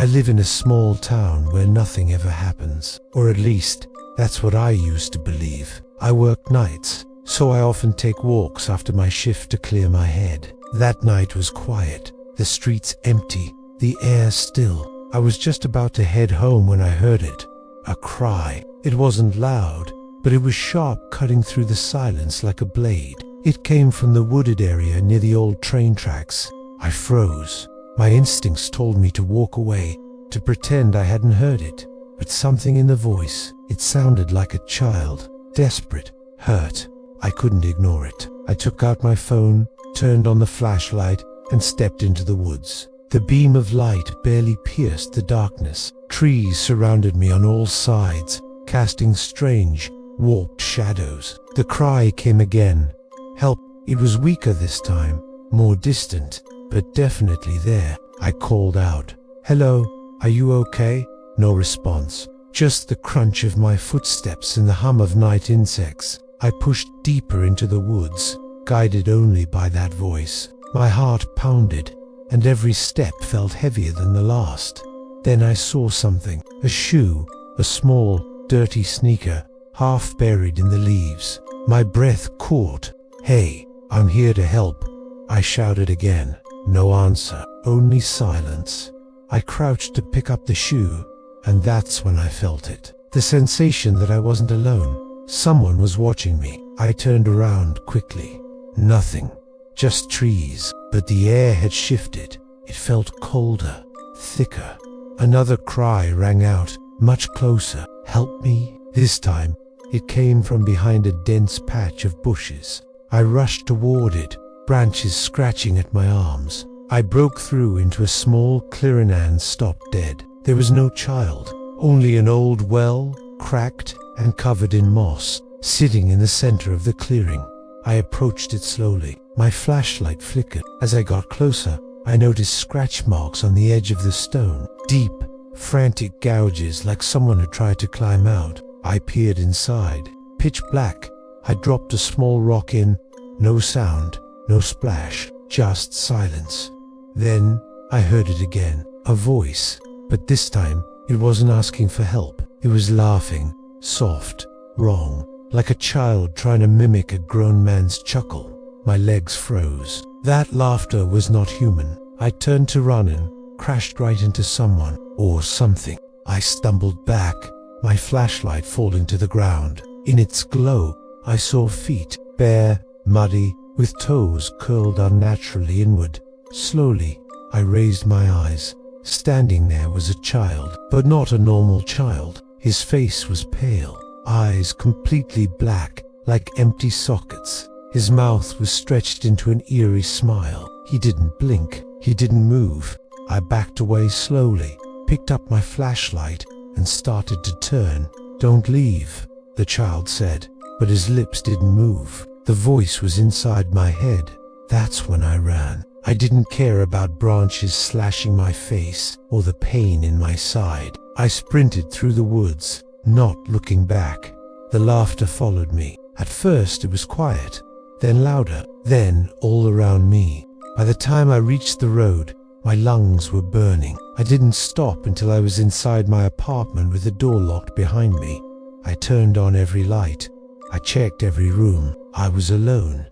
I live in a small town where nothing ever happens. Or at least, that's what I used to believe. I work nights, so I often take walks after my shift to clear my head. That night was quiet, the streets empty, the air still. I was just about to head home when I heard it. A cry. It wasn't loud, but it was sharp, cutting through the silence like a blade. It came from the wooded area near the old train tracks. I froze. My instincts told me to walk away, to pretend I hadn't heard it. But something in the voice, it sounded like a child, desperate, hurt. I couldn't ignore it. I took out my phone, turned on the flashlight, and stepped into the woods. The beam of light barely pierced the darkness. Trees surrounded me on all sides, casting strange, warped shadows. The cry came again. Help. It was weaker this time, more distant, but definitely there. I called out, "Hello, are you okay?" No response, just the crunch of my footsteps and the hum of night insects. I pushed deeper into the woods, guided only by that voice. My heart pounded, and every step felt heavier than the last. Then I saw something, a shoe, a small, dirty sneaker, half buried in the leaves. My breath caught. "Hey, I'm here to help," I shouted again. No answer, only silence. I crouched to pick up the shoe, and that's when I felt it. The sensation that I wasn't alone. Someone was watching me. I turned around quickly. Nothing, just trees, but the air had shifted. It felt colder, thicker. Another cry rang out, much closer. "Help me." This time, it came from behind a dense patch of bushes. I rushed toward it, branches scratching at my arms. I broke through into a small clearing and stopped dead. There was no child, only an old well, cracked and covered in moss, sitting in the center of the clearing. I approached it slowly. My flashlight flickered. As I got closer, I noticed scratch marks on the edge of the stone, deep, frantic gouges like someone had tried to climb out. I peered inside. Pitch black. I dropped a small rock in. No sound, no splash, just silence. Then I heard it again, a voice, but this time it wasn't asking for help. It was laughing, soft, wrong, like a child trying to mimic a grown man's chuckle. My legs froze. That laughter was not human. I turned to run and crashed right into someone or something. I stumbled back, my flashlight falling to the ground. In its glow, I saw feet, bare, muddy, with toes curled unnaturally inward. Slowly, I raised my eyes. Standing there was a child, but not a normal child. His face was pale, eyes completely black, like empty sockets. His mouth was stretched into an eerie smile. He didn't blink, he didn't move. I backed away slowly, picked up my flashlight, and started to turn. "Don't leave," the child said, but his lips didn't move. The voice was inside my head. That's when I ran. I didn't care about branches slashing my face or the pain in my side. I sprinted through the woods, not looking back. The laughter followed me. At first it was quiet, then louder, then all around me. By the time I reached the road, my lungs were burning. I didn't stop until I was inside my apartment with the door locked behind me. I turned on every light. I checked every room. I was alone,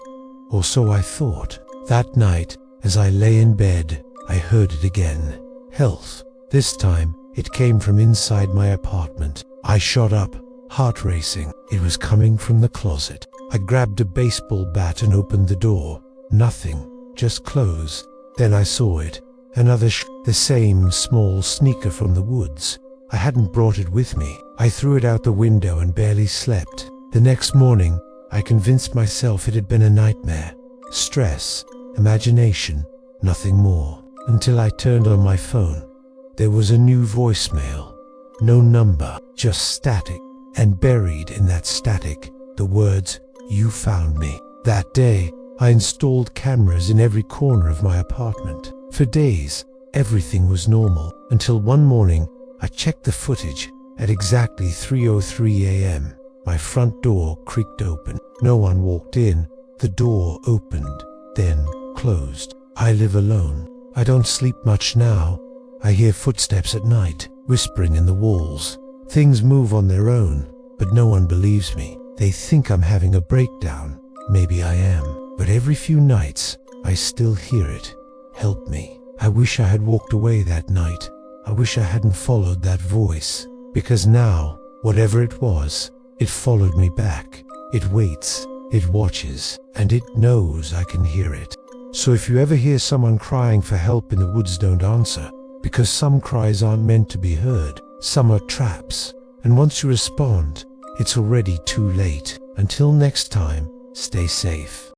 or so I thought. That night, as I lay in bed, I heard it again. Health. This time, it came from inside my apartment. I shot up, heart racing. It was coming from the closet. I grabbed a baseball bat and opened the door. Nothing, just clothes. Then I saw it. Another the same small sneaker from the woods. I hadn't brought it with me. I threw it out the window and barely slept. The next morning, I convinced myself it had been a nightmare. Stress, imagination, nothing more. Until I turned on my phone. There was a new voicemail. No number, just static. And buried in that static, the words, "You found me." That day, I installed cameras in every corner of my apartment. For days, everything was normal, until one morning, I checked the footage at exactly 3:03 a.m. My front door creaked open. No one walked in. The door opened, then closed. I live alone. I don't sleep much now, I hear footsteps at night, whispering in the walls. Things move on their own, but no one believes me. They think I'm having a breakdown. Maybe I am, but every few nights, I still hear it. Help me. I wish I had walked away that night. I wish I hadn't followed that voice, because now, whatever it was, it followed me back. It waits, it watches, and it knows I can hear it. So if you ever hear someone crying for help in the woods, don't answer, because some cries aren't meant to be heard. Some are traps, and once you respond, it's already too late. Until next time, stay safe.